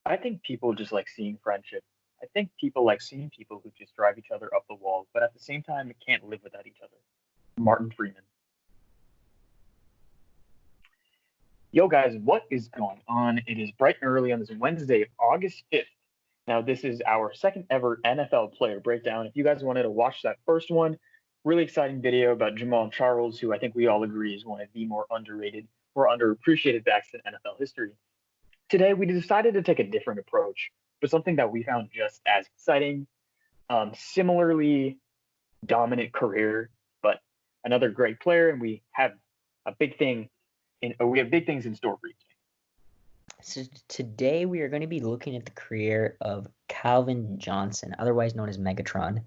I think people just like seeing friendship. I think people like seeing people who just drive each other up the wall, but at the same time, it can't live without each other. Martin Freeman. Yo, guys, what is going on? It is bright and early on this Wednesday, August 5th. Now, this is our second ever NFL player breakdown. If you guys wanted to watch that first one, really exciting video about Jamal Charles, who I think we all agree is one of the more underrated or underappreciated backs in NFL history. Today, we decided to take a different approach, but something that we found just as exciting, similarly dominant career, but another great player, and we have big things in store for you today. So today we are going to be looking at the career of Calvin Johnson, otherwise known as Megatron.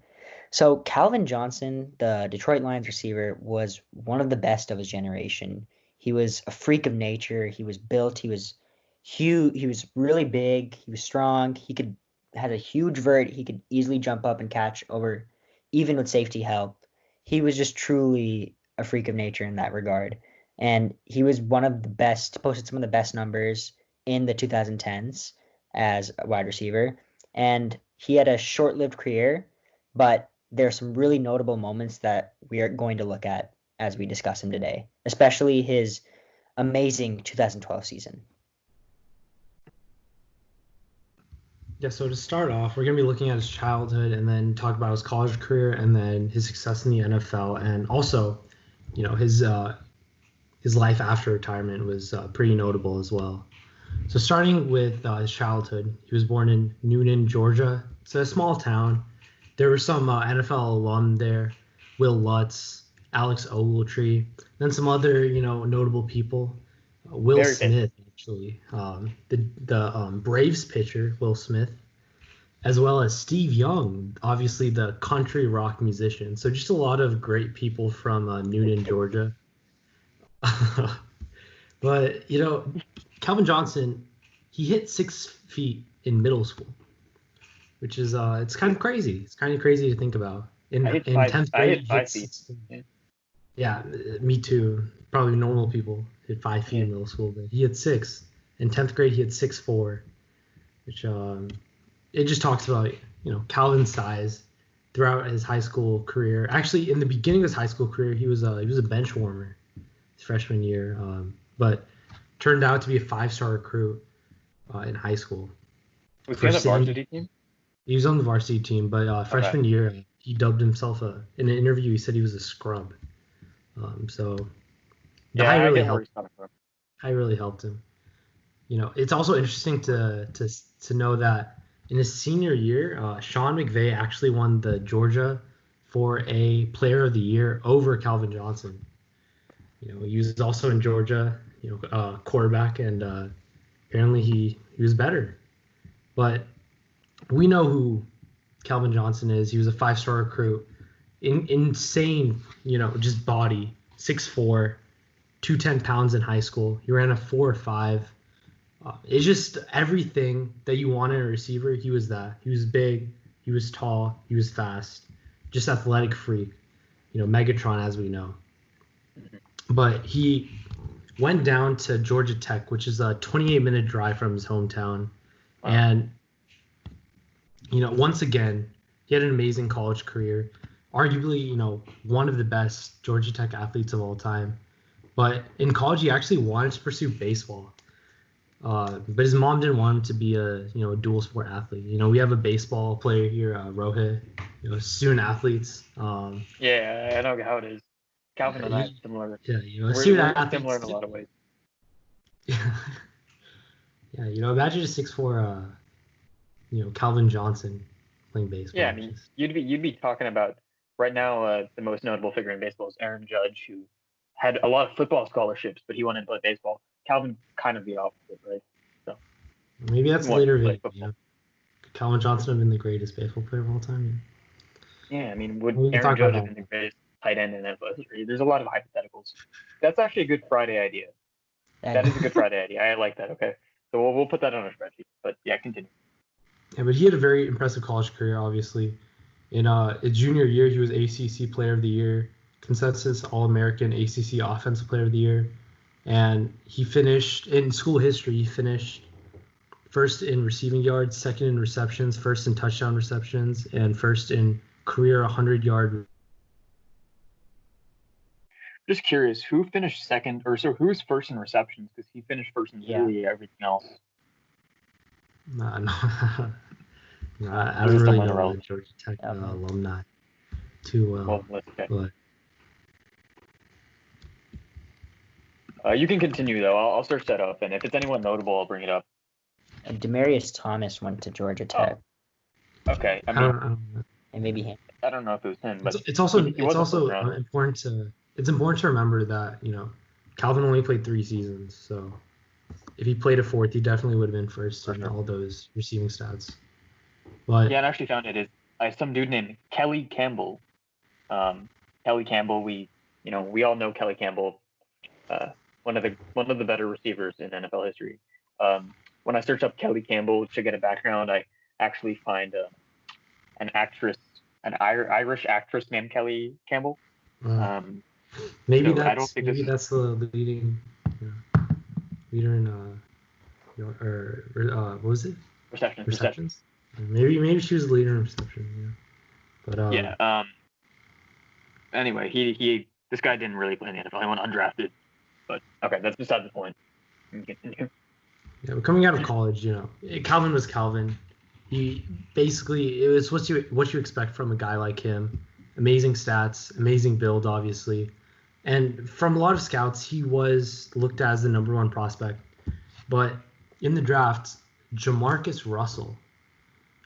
So Calvin Johnson, the Detroit Lions receiver, was one of the best of his generation. He was a freak of nature. He was built. He was huge. He was really big. He was strong. Had a huge vert. He could easily jump up and catch over, even with safety help. He was just truly a freak of nature in that regard. And he was one of the best, posted some of the best numbers in the 2010s as a wide receiver. And he had a short-lived career, but there are some really notable moments that we are going to look at as we discuss him today, especially his amazing 2012 season. Yeah, so to start off, we're going to be looking at his childhood and then talk about his college career and then his success in the NFL. And also, his life after retirement was pretty notable as well. So starting with his childhood, he was born in Newnan, Georgia. It's a small town. There were some NFL alum there, Will Lutz, Alex Ogletree, then some other, notable people. Will Smith, actually, the Braves pitcher, Will Smith, as well as Steve Young, obviously the country rock musician. So just a lot of great people from Newnan, Georgia. But, Calvin Johnson, he hit 6 feet in middle school, which is it's kind of crazy. It's kind of crazy to think about. In 10th grade, I hit 5 feet. Yeah, me too. Probably normal people hit 5 feet in middle school, but he hit 6. In 10th grade, he hit 6'4", which it just talks about Calvin's size throughout his high school career. Actually, in the beginning of his high school career, he was a bench warmer his freshman year, but turned out to be a 5-star recruit in high school. Was he on the varsity team? He was on the varsity team, but freshman year, he dubbed himself in an interview. He said he was a scrub. I really helped him. It's also interesting to know that in his senior year, Sean McVay actually won the Georgia for a Player of the Year over Calvin Johnson. He was also in Georgia, quarterback, and apparently he was better. But we know who Calvin Johnson is. He was a 5-star recruit, insane, just body, 6'4", 210 pounds in high school. He ran a 4.5. It's just everything that you want in a receiver. He was that. He was big. He was tall. He was fast. Just athletic freak. Megatron, as we know. But he went down to Georgia Tech, which is a 28-minute drive from his hometown. Wow. And, once again, he had an amazing college career. Arguably, one of the best Georgia Tech athletes of all time. But in college, he actually wanted to pursue baseball. But his mom didn't want him to be a dual sport athlete. We have a baseball player here, Rohit, student athletes. Yeah, I know how it is. Calvin and I are similar. Yeah, we're similar in a lot of ways. Yeah, imagine a 6'4", Calvin Johnson playing baseball. Yeah, I mean, you'd be talking about right now. The most notable figure in baseball is Aaron Judge, who had a lot of football scholarships, but he wanted to play baseball. Calvin kind of the opposite, right? So maybe that's later. Could Calvin Johnson have been the greatest baseball player of all time? Yeah, I mean, would Aaron Judge have been the greatest tight end in NFL history? There's a lot of hypotheticals. That's actually a Good Friday idea. That is a Good Friday idea. I like that. Okay, so we'll put that on our spreadsheet. But yeah, continue. Yeah, but he had a very impressive college career. Obviously, in his junior year, he was ACC Player of the Year, consensus All-American ACC Offensive Player of the Year, and he finished in school history. He finished first in receiving yards, second in receptions, first in touchdown receptions, and first in career 100-yard. Just curious, who finished second, or so who's first in receptions? Because he finished first in literally everything else. No, I don't really know the Georgia Tech alumni too well. But you can continue though. I'll search that up, and if it's anyone notable, I'll bring it up. Demarius Thomas went to Georgia Tech. Oh. Okay, I don't know. And maybe him. I don't know if it was him, but it's also important to remember that Calvin only played 3 seasons, so if he played a fourth, he definitely would have been first in all those receiving stats. But yeah, and I actually found it is some dude named Kelly Campbell. Kelly Campbell, we all know Kelly Campbell, one of the better receivers in NFL history. When I search up Kelly Campbell to get a background, I actually find an Irish actress named Kelly Campbell. Maybe that's the leader in what was it? Receptions. Maybe she was the leader in reception. Yeah. But anyway, this guy didn't really play in the NFL. He went undrafted. But okay, that's beside the point. Yeah, but coming out of college, Calvin was Calvin. It was what you expect from a guy like him. Amazing stats, amazing build, obviously. And from a lot of scouts, he was looked at as the number 1 prospect. But in the draft, Jamarcus Russell,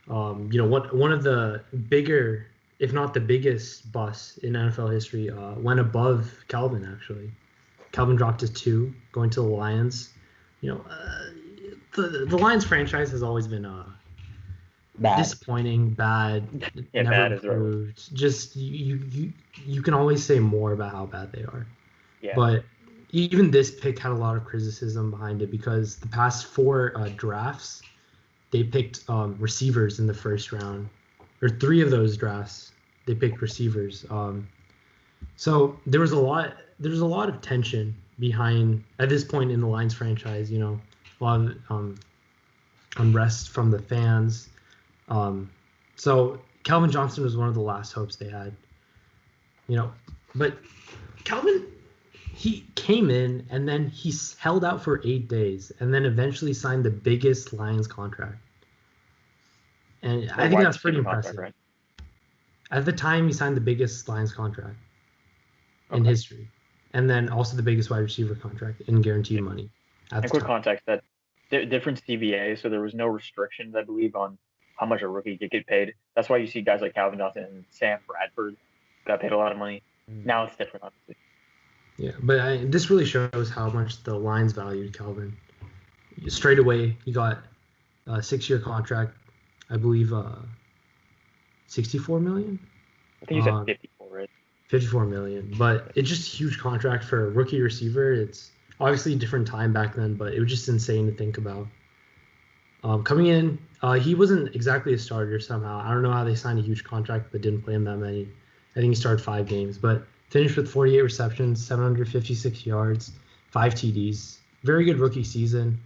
one of the bigger, if not the biggest bust in NFL history, went above Calvin, actually. Calvin dropped to 2, going to the Lions. The Lions franchise has always been disappointing, bad, never improved. Just you can always say more about how bad they are. Yeah. But even this pick had a lot of criticism behind it because the past 4 drafts, they picked receivers in the first round, or 3 of those drafts they picked receivers. So there was a lot of tension behind at this point in the Lions franchise. A lot of unrest from the fans. So Calvin Johnson was one of the last hopes they had. But Calvin, he came in and then he held out for 8 days and then eventually signed the biggest Lions contract. And I think that's pretty impressive. Right? At the time, he signed the biggest Lions contract in history, and then also the biggest wide receiver contract in guaranteed money. And quick context, that different CBA, so there was no restrictions, I believe, on how much a rookie could get paid. That's why you see guys like Calvin Johnson and Sam Bradford got paid a lot of money. Now it's different, obviously. Yeah, but this really shows how much the Lions valued Calvin. Straight away, he got a 6-year contract, I believe, $64 million. I think you said 54, right? $54 million, but it's just a huge contract for a rookie receiver. It's obviously a different time back then, but it was just insane to think about. Coming in, he wasn't exactly a starter somehow. I don't know how they signed a huge contract but didn't play him that many. I think he started 5 games, but finished with 48 receptions, 756 yards, 5 TDs. Very good rookie season.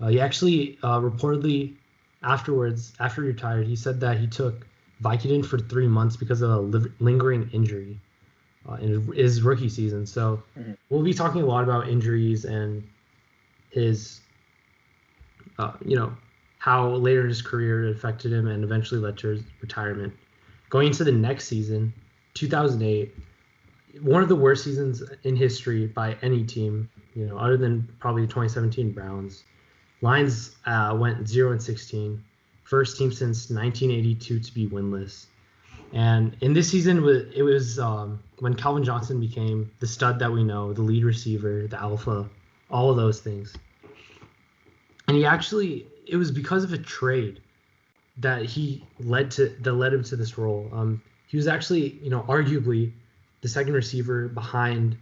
He actually reportedly afterwards, after he retired, he said that he took Vicodin for 3 months because of a lingering injury in his rookie season. So we'll be talking a lot about injuries and his, how later in his career it affected him and eventually led to his retirement. Going into the next season, 2008, one of the worst seasons in history by any team, other than probably the 2017 Browns. Lions went 0-16, first team since 1982 to be winless. And in this season, it was when Calvin Johnson became the stud that we know, the lead receiver, the alpha, all of those things. And it was because of a trade that led him to this role. He was actually, arguably the second receiver behind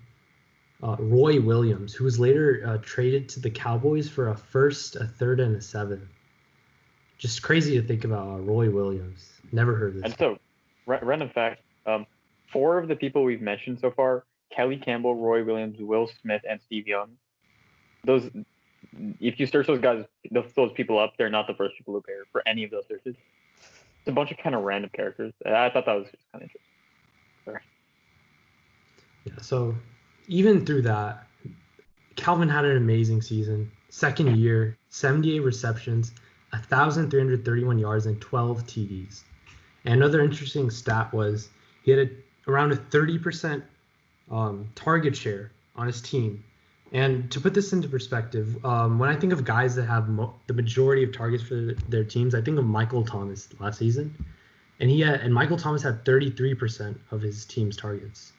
Roy Williams, who was later traded to the Cowboys for a first, a third, and a seventh. Just crazy to think about Roy Williams. Never heard of this. And so, random fact, 4 of the people we've mentioned so far, Kelly Campbell, Roy Williams, Will Smith, and Steve Young, if you search those guys, those people up, they're not the first people who appear for any of those searches. It's a bunch of kind of random characters. I thought that was just kind of interesting. Sorry. Yeah, so even through that, Calvin had an amazing season. Second year, 78 receptions, 1,331 yards, and 12 TDs. And another interesting stat was he had around a 30% target share on his team. And to put this into perspective, when I think of guys that have the majority of targets for their teams, I think of Michael Thomas last season, and Michael Thomas had 33% of his team's targets.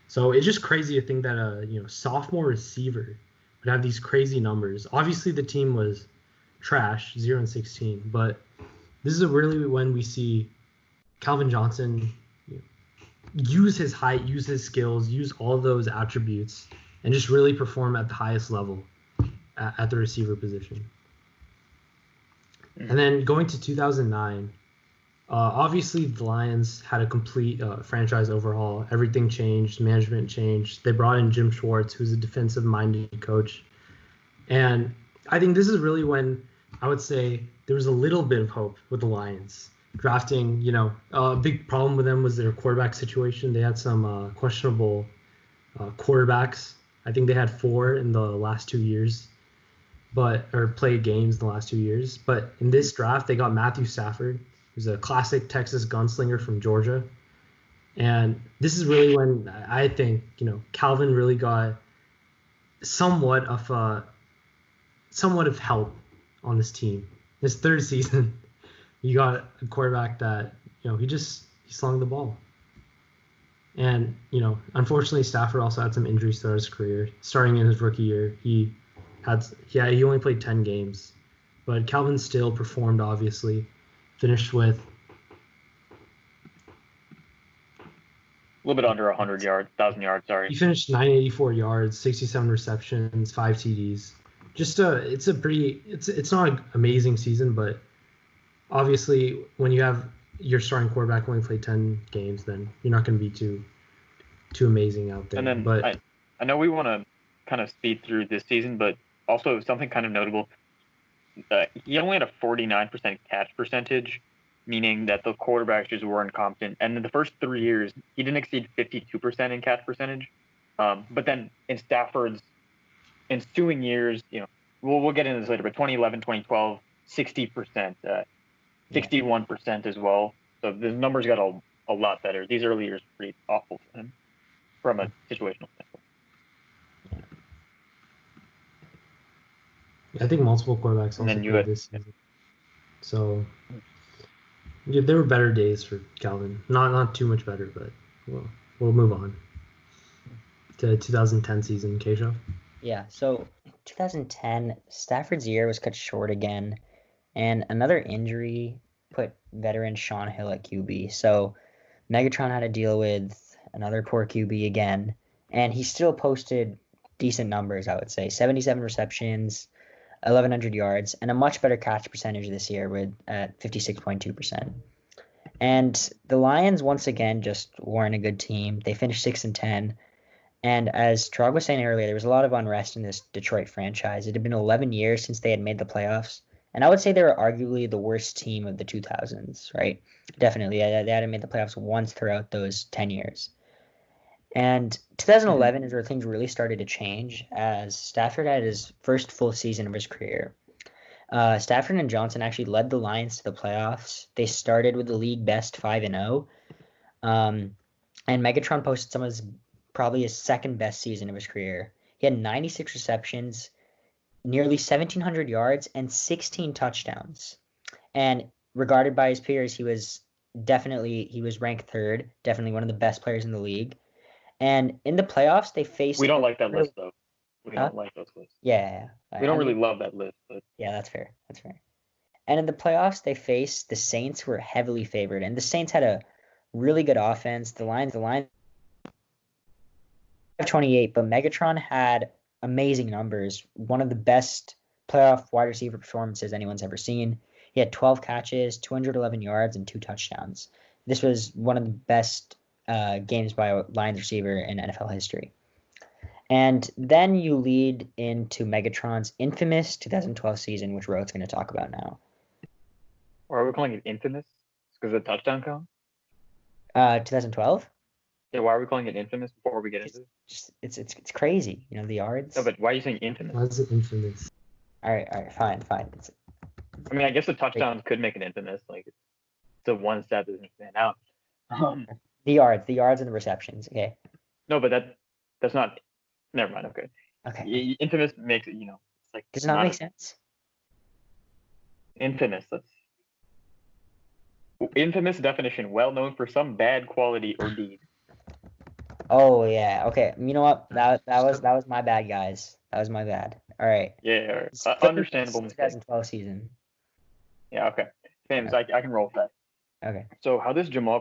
So it's just crazy to think that a sophomore receiver would have these crazy numbers. Obviously, the team was trash, 0-16, but this is really when we see Calvin Johnson use his height, use his skills, use all those attributes, and just really perform at the highest level at the receiver position. And then going to 2009, obviously the Lions had a complete franchise overhaul. Everything changed, management changed. They brought in Jim Schwartz, who's a defensive-minded coach. And I think this is really when I would say there was a little bit of hope with the Lions. Drafting, a big problem with them was their quarterback situation. They had some questionable quarterbacks. I think they had 4 in the last 2 years, or played games in the last 2 years. But in this draft, they got Matthew Stafford, who's a classic Texas gunslinger from Georgia. And this is really when I think, Calvin really got somewhat of help on this team. His third season, you got a quarterback that, he slung the ball. And, unfortunately, Stafford also had some injuries throughout his career. Starting in his rookie year, he only played 10 games. But Calvin still performed, obviously. Finished with a little bit under 100 yards, 1,000 yards, sorry. He finished 984 yards, 67 receptions, 5 TDs. It's not an amazing season, but obviously when you have your starting quarterback only played 10 games, then you're not going to be too amazing out there. And then but I know we want to kind of speed through this season, but also something kind of notable. He only had a 49% catch percentage, meaning that the quarterbacks just weren't competent. And in the first 3 years, he didn't exceed 52% in catch percentage. But then in Stafford's ensuing years, we'll get into this later, but 2011, 2012, 60%, 61% as well. So the numbers got a lot better. These early years were pretty awful for him from a situational standpoint. I think multiple quarterbacks also played this season. So there were better days for Calvin. Not too much better, but we'll move on to 2010 season. Keshav? Yeah, so 2010, Stafford's year was cut short again, and another injury put veteran Sean Hill at QB. So Megatron had to deal with another poor QB again, and he still posted decent numbers, I would say. 77 receptions, 1,100 yards, and a much better catch percentage this year at 56.2%. And the Lions, once again, just weren't a good team. They finished 6-10. And as Chirag was saying earlier, there was a lot of unrest in this Detroit franchise. It had been 11 years since they had made the playoffs. And I would say they were arguably the worst team of the 2000s, right? Definitely. They hadn't made the playoffs once throughout those 10 years. And 2011 is where things really started to change as Stafford had his first full season of his career. Stafford and Johnson actually led the Lions to the playoffs. They started with the league best 5-0. And Megatron posted probably his second best season of his career. He had 96 receptions, nearly 1,700 yards, and 16 touchdowns. And regarded by his peers, he was ranked third, definitely one of the best players in the league. And in the playoffs, they faced... We don't like that list, though. We don't like those lists. Yeah. We don't really love that list. But... Yeah, that's fair. And in the playoffs, they faced the Saints, who were heavily favored. And the Saints had a really good offense. The Lions 28, but Megatron had amazing numbers. One of the best playoff wide receiver performances anyone's ever seen. He had 12 catches, 211 yards, and 2 touchdowns. This was one of the best games by a Lions receiver in NFL history. And then you lead into Megatron's infamous 2012 season, which Rohit's going to talk about now. Or are we calling it infamous? Because of the touchdown count? 2012? Yeah, why are we calling it infamous before we get into it? It's crazy, you know, the yards. No, but why are you saying infamous? Why is it infamous? All right, fine. I mean, I guess the touchdowns could make it infamous. Like, it's the one stat that doesn't stand out. The yards and the receptions. Okay. No, but that's not. Never mind. Okay. Okay. Infamous makes it. It's like. Does it not make sense? Infamous. Infamous definition: well known for some bad quality or deed. Oh yeah. Okay. You know what? That was my bad, guys. That was my bad. All right. Yeah. Understandable mistake. 2012 season. Yeah. Okay. Famous. I can roll with that. Okay. So how this Jamal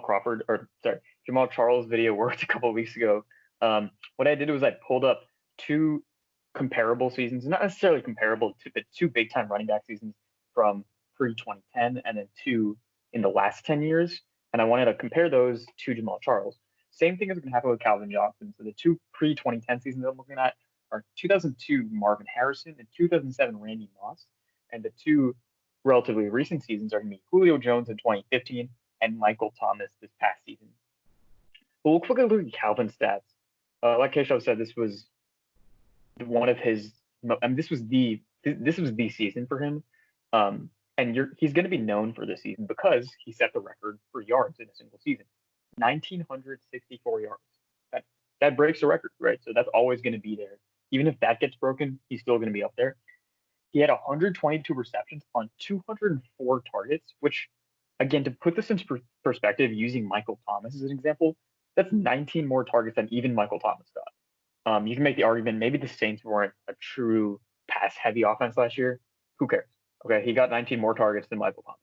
Charles video worked a couple of weeks ago. What I did was I pulled up two comparable seasons, not necessarily comparable to the two big time running back seasons from pre-2010 and then two in the last 10 years. And I wanted to compare those to Jamal Charles. Same thing is going to happen with Calvin Johnson. So the two pre-2010 seasons I'm looking at are 2002 Marvin Harrison and 2007 Randy Moss. And the two relatively recent seasons are going to be Julio Jones in 2015 and Michael Thomas this past season. But we'll quickly look at Calvin's stats. Like Keshav said, this was one of his. This was the season for him, and he's going to be known for this season because he set the record for yards in a single season, 1,964 yards. That breaks the record, right? So that's always going to be there. Even if that gets broken, he's still going to be up there. He had 122 receptions on 204 targets, which, again, to put this into perspective, using Michael Thomas as an example, that's 19 more targets than even Michael Thomas got. You can make the argument maybe the Saints weren't a true pass-heavy offense last year. Who cares? Okay, he got 19 more targets than Michael Thomas.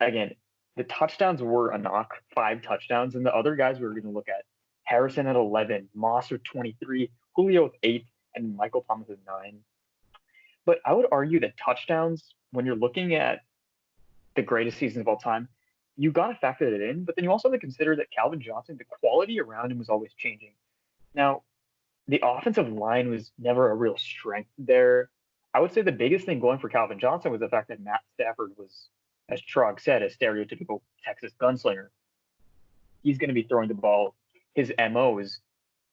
Again, the touchdowns were a knock, 5 touchdowns, and the other guys we were going to look at, Harrison at 11, Moss with 23, Julio with 8, and Michael Thomas with 9. But I would argue that touchdowns, when you're looking at the greatest seasons of all time, you got to factor that in. But then you also have to consider that Calvin Johnson, the quality around him was always changing. Now, the offensive line was never a real strength there. I would say the biggest thing going for Calvin Johnson was the fact that Matt Stafford was, as Chirag said, a stereotypical Texas gunslinger. He's going to be throwing the ball. His MO is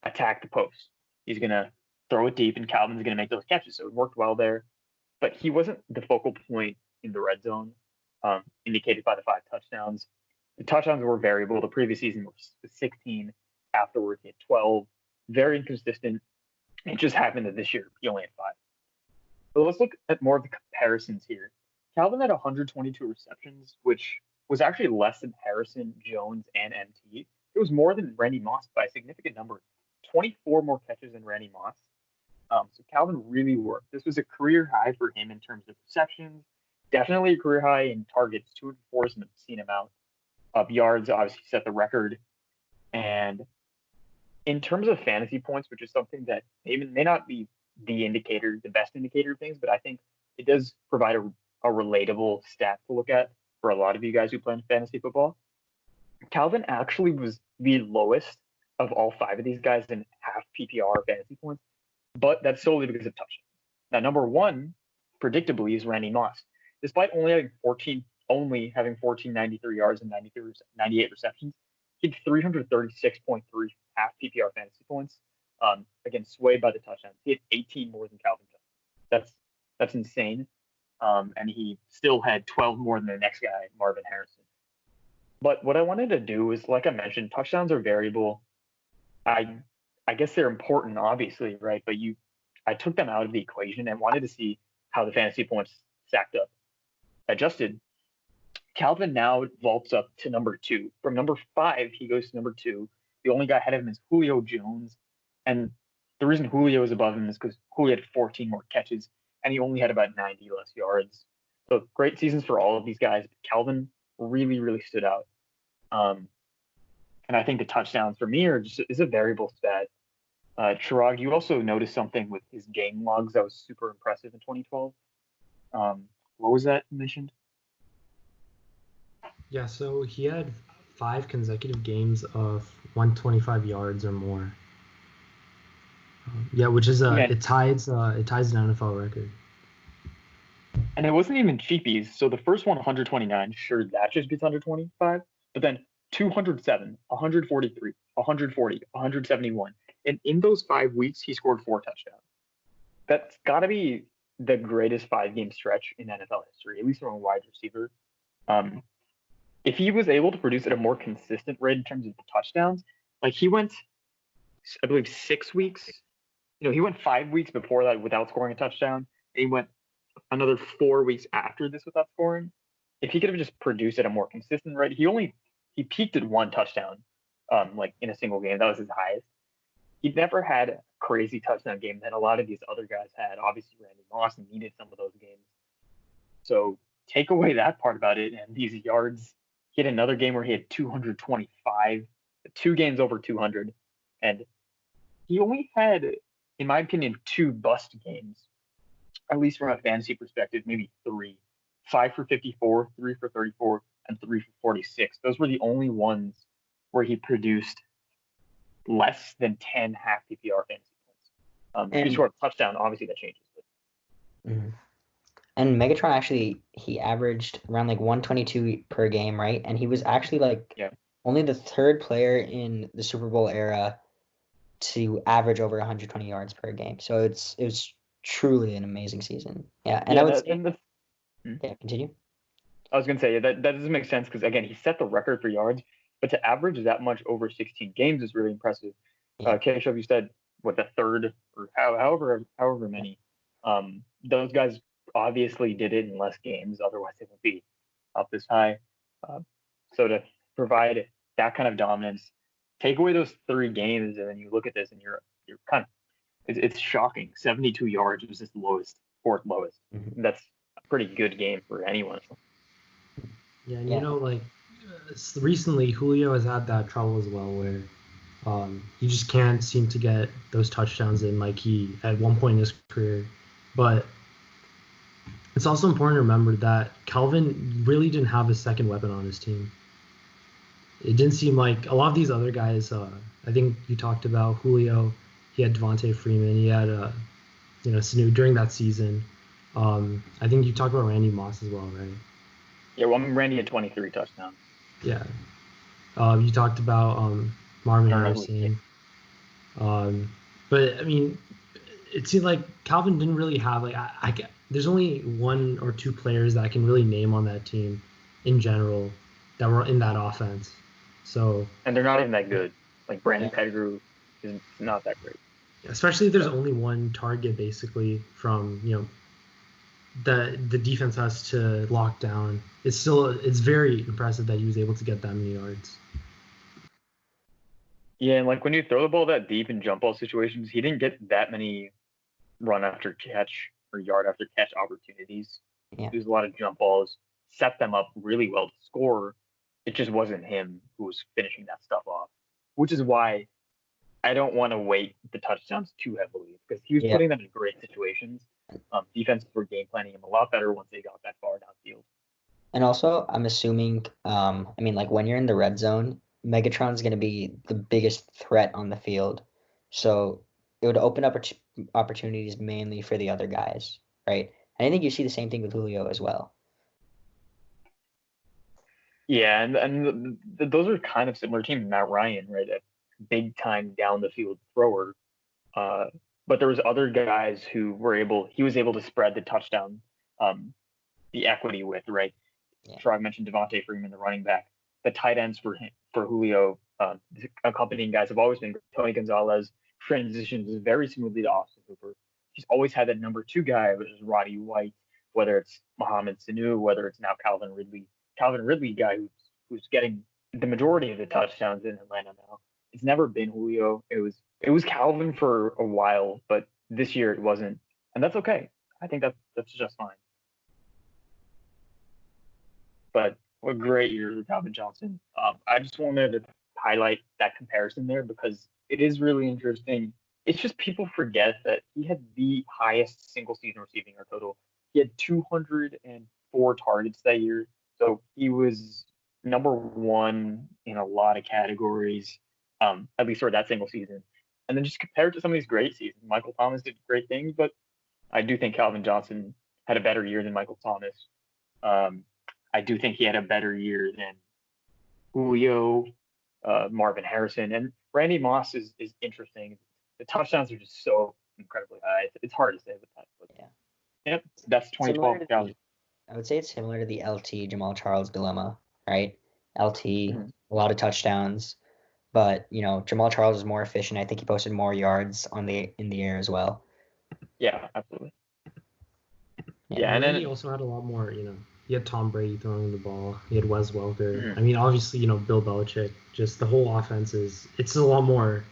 attack the post. He's going to throw it deep, and Calvin's going to make those catches. So it worked well there. But he wasn't the focal point in the red zone, indicated by the 5 touchdowns. The touchdowns were variable. The previous season was 16. Afterward, he had 12. Very inconsistent. It just happened that this year he only had 5. But let's look at more of the comparisons here. Calvin had 122 receptions, which was actually less than Harrison, Jones, and MT. It was more than Randy Moss by a significant number. 24 more catches than Randy Moss. So Calvin really worked. This was a career high for him in terms of receptions. Definitely a career high in targets. 204 is an obscene amount of yards. Obviously set the record. And in terms of fantasy points, which is something that may not be the best indicator of things, but I think it does provide a relatable stat to look at for a lot of you guys who play fantasy football. Calvin actually was the lowest of all 5 of these guys in half PPR fantasy points, but that's solely because of touchdowns. Now, number 1, predictably, is Randy Moss. Despite only having 1,493 yards and 98 receptions, he had 336.3 half PPR fantasy points. Again, swayed by the touchdowns. He had 18 more than Calvin Johnson. That's insane. And he still had 12 more than the next guy, Marvin Harrison. But what I wanted to do is, like I mentioned, touchdowns are variable. I guess they're important, obviously, right? But I took them out of the equation and wanted to see how the fantasy points stacked up. Adjusted, Calvin now vaults up to number 2. From number 5, he goes to number 2. The only guy ahead of him is Julio Jones. And the reason Julio is above him is because Julio had 14 more catches, and he only had about 90 less yards. So great seasons for all of these guys. Calvin really, really stood out. And I think the touchdowns for me is a variable stat. Chirag, you also noticed something with his game logs that was super impressive in 2012. What was that mentioned? Yeah, so he had 5 consecutive games of 125 yards or more. Which is it ties an NFL record. And it wasn't even cheapies. So the first one, 129, sure, that just beats 125. But then 207, 143, 140, 171. And in those 5 weeks, he scored 4 touchdowns. That's got to be the greatest 5-game stretch in NFL history, at least from a wide receiver. If he was able to produce at a more consistent rate in terms of the touchdowns, like he went, I believe, 6 weeks. He went 5 weeks before that without scoring a touchdown. And he went another 4 weeks after this without scoring. If he could have just produced at a more consistent rate, he peaked at 1 touchdown, like in a single game. That was his highest. He never had a crazy touchdown game that a lot of these other guys had. Obviously, Randy Moss needed some of those games. So take away that part about it, and these yards. He had another game where he had 225, 2 games over 200, and he only had, in my opinion, 2 bust games, at least from a fantasy perspective, maybe 3. 5 for 54, 3 for 34, and 3 for 46. Those were the only ones where he produced less than 10 half PPR fantasy points. If he scored a touchdown, obviously that changes. Mm-hmm. And Megatron actually, he averaged around like 122 per game, right? And he was actually only the 3rd player in the Super Bowl era to average over 120 yards per game. So it was truly an amazing season. Yeah, and I would say, continue. I was gonna say that doesn't make sense because again, he set the record for yards, but to average that much over 16 games is really impressive. Yeah. Keshav, you said what, the 3rd or however many. Those guys obviously did it in less games, otherwise they would be up this high. So to provide that kind of dominance, take away those 3 games, and then you look at this and you're kind of, it's shocking. 72 yards was his lowest, 4th lowest. Mm-hmm. That's a pretty good game for anyone. Yeah, and recently Julio has had that trouble as well, where he just can't seem to get those touchdowns in like he at one point in his career. But it's also important to remember that Calvin really didn't have a second weapon on his team. It didn't seem like a lot of these other guys. I think you talked about Julio. He had Devontae Freeman. He had Sanu during that season. I think you talked about Randy Moss as well, right? Yeah, well, Randy had 23 touchdowns. Yeah. You talked about Marvin Harrison. But I mean, it seemed like Calvin didn't really have there's only 1 or 2 players that I can really name on that team in general that were in that offense. So, and they're not even that good. Like Brandon Pettigrew is not that great. Especially if there's only 1 target basically from the defense has to lock down. It's very impressive that he was able to get that many yards. Yeah, and like when you throw the ball that deep in jump ball situations, he didn't get that many run after catch or yard after catch opportunities. Yeah. There's a lot of jump balls, set them up really well to score. It just wasn't him who was finishing that stuff off, which is why I don't want to weight the touchdowns too heavily because he was putting them in great situations. Defenses were game planning him a lot better once they got that far downfield. And also, I'm assuming, when you're in the red zone, Megatron's going to be the biggest threat on the field. So it would open up opportunities mainly for the other guys, right? And I think you see the same thing with Julio as well. Yeah, and those are kind of similar teams. Matt Ryan, right, a big time down the field thrower. But there was other guys who he was able to spread the touchdown, the equity with, right? Yeah. Chirag mentioned Devontae Freeman, the running back. The tight ends for Julio, accompanying guys have always been Tony Gonzalez. Transitions very smoothly to Austin Hooper. He's always had that number 2 guy, which is Roddy White, whether it's Mohamed Sanu, whether it's now Calvin Ridley guy who's getting the majority of the touchdowns in Atlanta now. It's never been Julio. It was Calvin for a while, but this year it wasn't, and that's okay. I think that's just fine. But what a great year for Calvin Johnson. I just wanted to highlight that comparison there because it is really interesting. It's just people forget that he had the highest single season receiving yard total. He had 204 targets that year. So he was number 1 in a lot of categories, at least for that single season. And then just compare it to some of these great seasons. Michael Thomas did great things, but I do think Calvin Johnson had a better year than Michael Thomas. I do think he had a better year than Julio, Marvin Harrison, and Randy Moss is interesting. The touchdowns are just so incredibly high. It's hard to say with that. But, Yeah. Yep, that's 2012 Calvin. I would say it's similar to the LT Jamal Charles dilemma, right? LT, a lot of touchdowns, but Jamal Charles is more efficient. I think he posted more yards in the air as well. Yeah, absolutely. Yeah, and then he also had a lot more. He had Tom Brady throwing the ball. He had Wes Welker. I mean, obviously, Bill Belichick. Just the whole offense it's a lot more.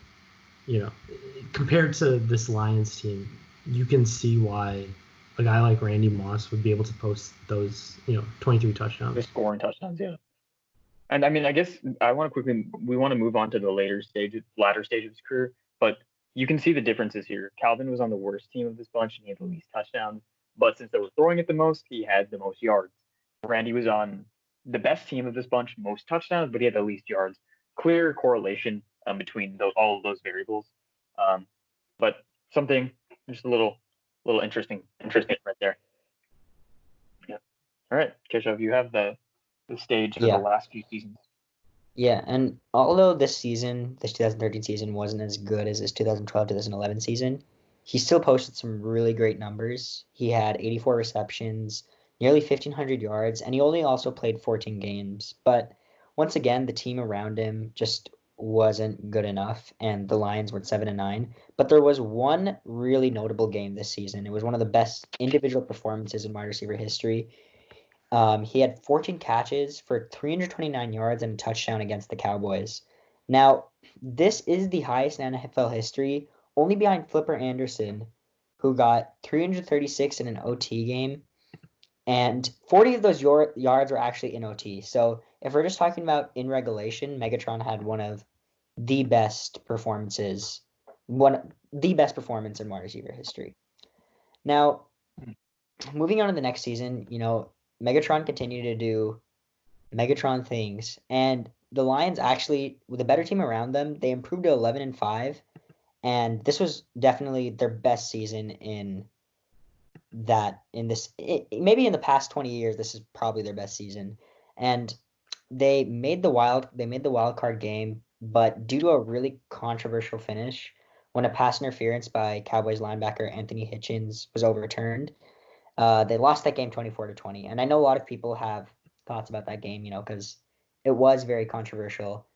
Compared to this Lions team, you can see why a guy like Randy Moss would be able to post those, 23 touchdowns. The scoring touchdowns, yeah. And I mean, I guess we want to move on to the latter stage of his career, but you can see the differences here. Calvin was on the worst team of this bunch and he had the least touchdowns, but since they were throwing it the most, he had the most yards. Randy was on the best team of this bunch, most touchdowns, but he had the least yards. Clear correlation between all of those variables. But something just a little interesting right there. Yeah. All right, Keshav, you have the stage for the last few seasons. Yeah, and although this 2013 season, wasn't as good as his 2012-2011 season, he still posted some really great numbers. He had 84 receptions, nearly 1,500 yards, and he only also played 14 games. But once again, the team around him just wasn't good enough, and the Lions went 7-9. But there was one really notable game this season. It was one of the best individual performances in wide receiver history. He had 14 catches for 329 yards and a touchdown against the Cowboys. Now, this is the highest in NFL history, only behind Flipper Anderson, who got 336 in an OT game, and 40 of those yards were actually in OT. So if we're just talking about in regulation, Megatron had one of the best performances, the best performance in wide receiver history. Now, moving on to the next season, Megatron continued to do Megatron things, and the Lions actually, with a better team around them, they improved to 11-5, and this was definitely their best season maybe in the past 20 years. This is probably their best season, and they made the wild card game, but due to a really controversial finish, when a pass interference by Cowboys linebacker Anthony Hitchens was overturned, they lost that game 24-20. And I know a lot of people have thoughts about that game, because it was very controversial.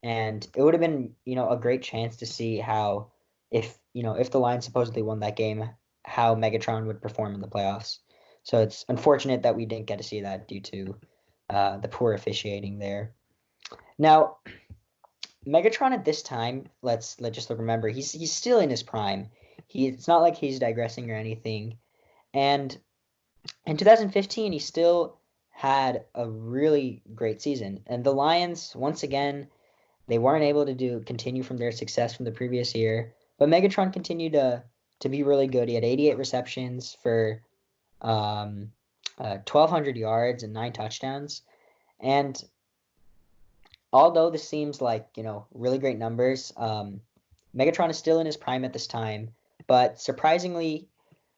And it would have been, a great chance to see how, if the Lions supposedly won that game, how Megatron would perform in the playoffs. So it's unfortunate that we didn't get to see that due to the poor officiating there. Now, Megatron at this time, let's just remember, he's still in his prime. It's not like he's digressing or anything. And in 2015, he still had a really great season. And the Lions, once again, they weren't able to continue from their success from the previous year. But Megatron continued to be really good. He had 88 receptions for 1,200 yards and 9 touchdowns. And although this seems like, really great numbers, Megatron is still in his prime at this time. But surprisingly,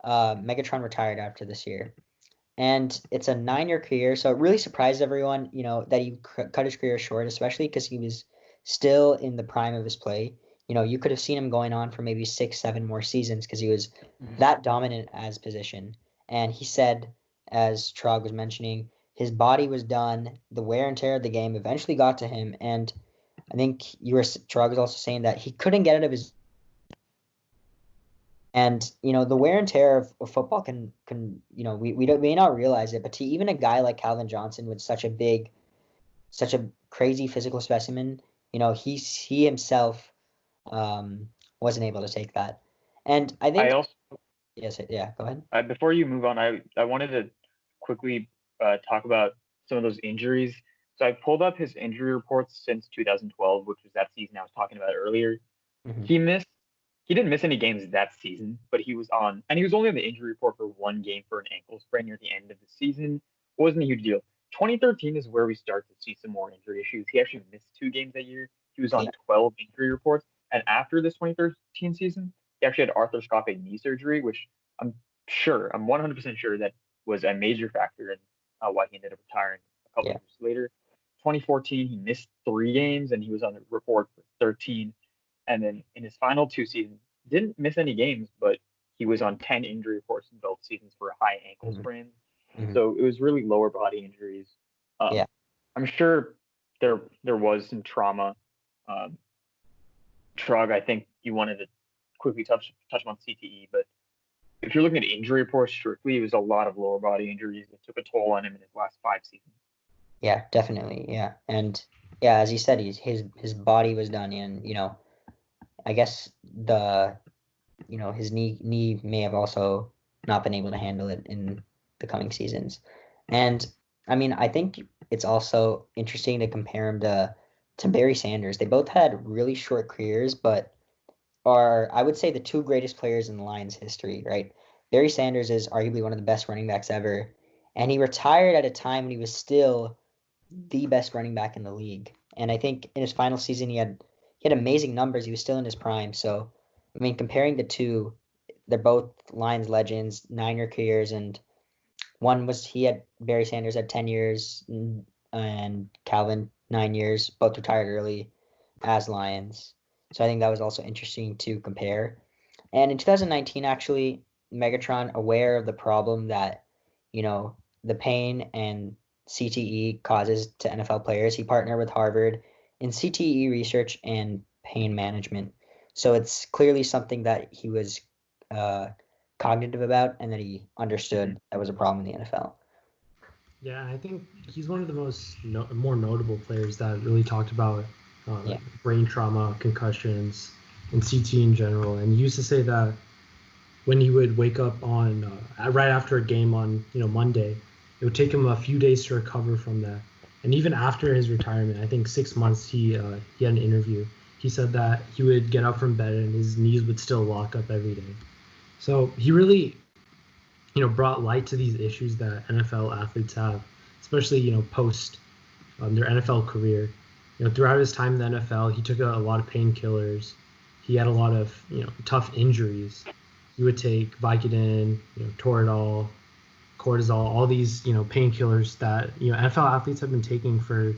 Megatron retired after this year. And it's a 9-year career, so it really surprised everyone, that he cut his career short, especially because he was still in the prime of his play. You could have seen him going on for maybe 6-7 more seasons because he was that dominant as position. And he said, as Chirag was mentioning, his body was done. The wear and tear of the game eventually got to him. And I think Chirag was also saying that he couldn't get out of his. And, the wear and tear of football can we may not realize it, but to even a guy like Calvin Johnson with such a crazy physical specimen, he himself wasn't able to take that. And I think go ahead. Before you move on, I wanted to quickly talk about some of those injuries. So I pulled up his injury reports since 2012, which was that season I was talking about earlier. Mm-hmm. He didn't miss any games that season, but he was only on the injury report for one game for an ankle sprain near the end of the season. It wasn't a huge deal. 2013 is where we start to see some more injury issues. He actually missed 2 games that year. He was on 12 injury reports. And after this 2013 season, he actually had arthroscopic knee surgery, which I'm 100% sure that was a major factor in why he ended up retiring a couple years later. 2014, he missed 3 games and he was on the report for 13. And then in his final 2 seasons, didn't miss any games, but he was on 10 injury reports in both seasons for a high ankle sprain. So it was really lower body injuries. I'm sure there was some trauma. Chirag, I think you wanted to quickly touch on CTE, but if you're looking at injury reports strictly, it was a lot of lower body injuries that took a toll on him in his last 5 seasons. Yeah, definitely. Yeah. And yeah, as you said, his body was done in, I guess his knee may have also not been able to handle it in the coming seasons. And I mean, I think it's also interesting to compare him to Barry Sanders. They both had really short careers, but are, I would say, the 2 greatest players in the Lions history, right? Barry Sanders is arguably one of the best running backs ever, and he retired at a time when he was still the best running back in the league. And I think in his final season he had amazing numbers. He was still in his prime. So I mean, comparing the two, they're both Lions legends, 9-year careers, and Barry Sanders had 10 years and Calvin 9 years, both retired early as Lions. So I think that was also interesting to compare. And in 2019, actually, Megatron, aware of the problem that, the pain and CTE causes to NFL players, he partnered with Harvard in CTE research and pain management. So it's clearly something that he was cognitive about and that he understood that was a problem in the NFL. Yeah, I think he's one of the more notable players that really talked about brain trauma, concussions, and CT in general. And he used to say that when he would wake up on right after a game on Monday, it would take him a few days to recover from that. And even after his retirement, I think 6 months, he had an interview. He said that he would get up from bed and his knees would still lock up every day. So he really brought light to these issues that NFL athletes have, especially post their NFL career. Throughout his time in the NFL, he took a lot of painkillers. He had a lot of tough injuries. He would take Vicodin, Toradol, cortisol, all these painkillers that NFL athletes have been taking for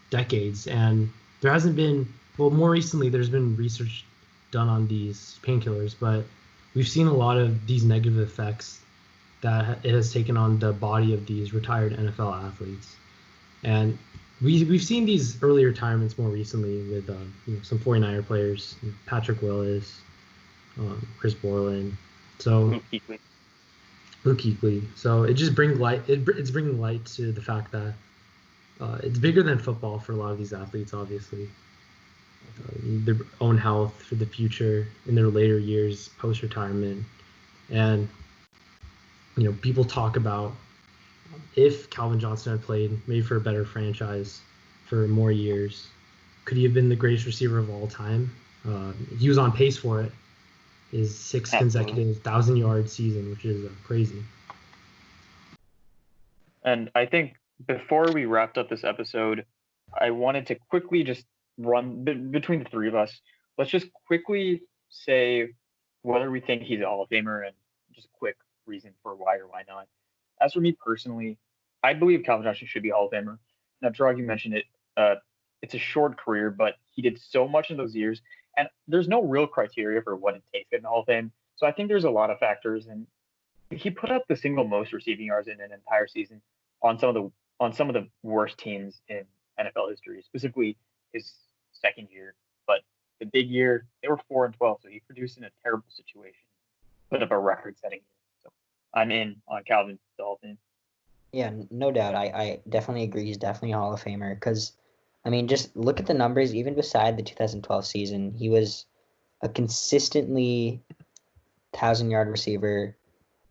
decades, and there hasn't been more recently there's been research done on these painkillers, but we've seen a lot of these negative effects that it has taken on the body of these retired NFL athletes. And we've seen these early retirements more recently with some 49er players, Patrick Willis, Chris Borland, so Luke Kuechly. So it just brings light. It's bringing light to the fact that it's bigger than football for a lot of these athletes. Obviously, their own health for the future in their later years post retirement, and people talk about if Calvin Johnson had played maybe for a better franchise for more years, could he have been the greatest receiver of all time? He was on pace for it. His 6th consecutive 1,000-yard season, which is crazy. And I think before we wrapped up this episode, I wanted to quickly just run between the 3 of us. Let's just quickly say whether we think he's a Hall of Famer and just a quick reason for why or why not. As for me personally, I believe Calvin Johnson should be a Hall of Famer. Now, Chirag, you mentioned it. It's a short career, but he did so much in those years. And there's no real criteria for what it takes to get in the Hall of Fame. So I think there's a lot of factors. And he put up the single most receiving yards in an entire season on some of the worst teams in NFL history, specifically his second year. But the big year, they were 4-12, so he produced in a terrible situation, put up a record-setting year. So I'm in on Calvin the Hall of Fame. Yeah, no doubt. I definitely agree. He's definitely a Hall of Famer because, I mean, just look at the numbers. Even beside the 2012 season, he was a consistently 1,000-yard receiver.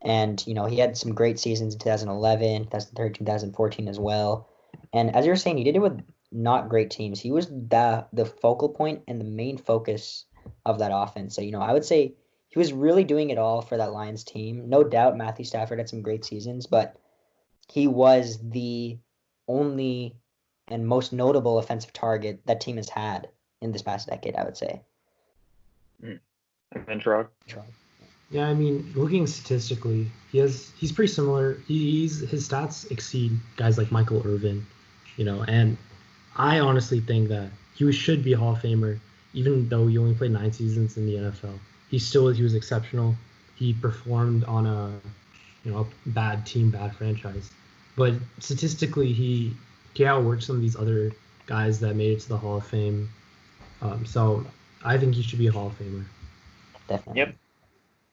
And, he had some great seasons in 2011, 2013, 2014 as well. And as you were saying, he did it with not great teams. He was the focal point and the main focus of that offense. So, I would say he was really doing it all for that Lions team. No doubt Matthew Stafford had some great seasons, but he was the only and most notable offensive target that team has had in this past decade, I would say. And then Chirag. Yeah, I mean, looking statistically, he's pretty similar. His stats exceed guys like Michael Irvin, and I honestly think that he should be a Hall of Famer, even though he only played 9 seasons in the NFL. He was exceptional. He performed on a bad team, bad franchise, but statistically he outworked some of these other guys that made it to the Hall of Fame. So I think he should be a Hall of Famer. Definitely. Yep.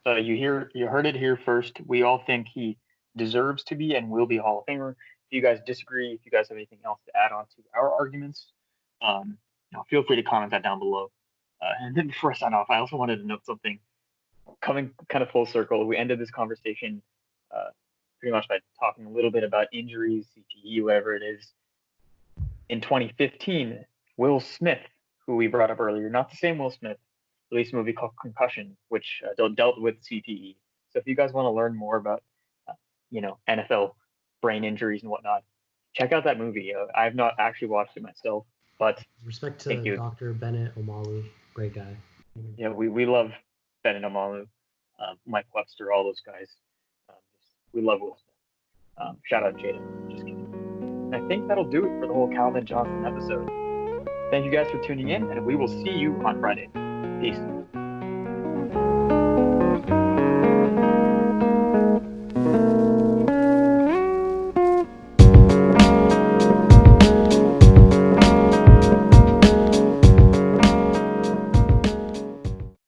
So you heard it here first. We all think he deserves to be and will be a Hall of Famer. If you guys disagree, if you guys have anything else to add on to our arguments, feel free to comment that down below. And then before I sign off, I also wanted to note something. Coming kind of full circle, we ended this conversation pretty much by talking a little bit about injuries, CTE, whatever it is. In 2015, Will Smith, who we brought up earlier, not the same Will Smith, released a movie called Concussion, which dealt with CTE. So if you guys want to learn more about, NFL brain injuries and whatnot, check out that movie. I've not actually watched it myself, but respect to Dr. Bennett Omalu, great guy. Yeah, we love Bennett Omalu, Mike Webster, all those guys. We love Will Smith. Shout out Jada. Just kidding. And I think that'll do it for the whole Calvin Johnson episode. Thank you guys for tuning in, and we will see you on Friday. Peace.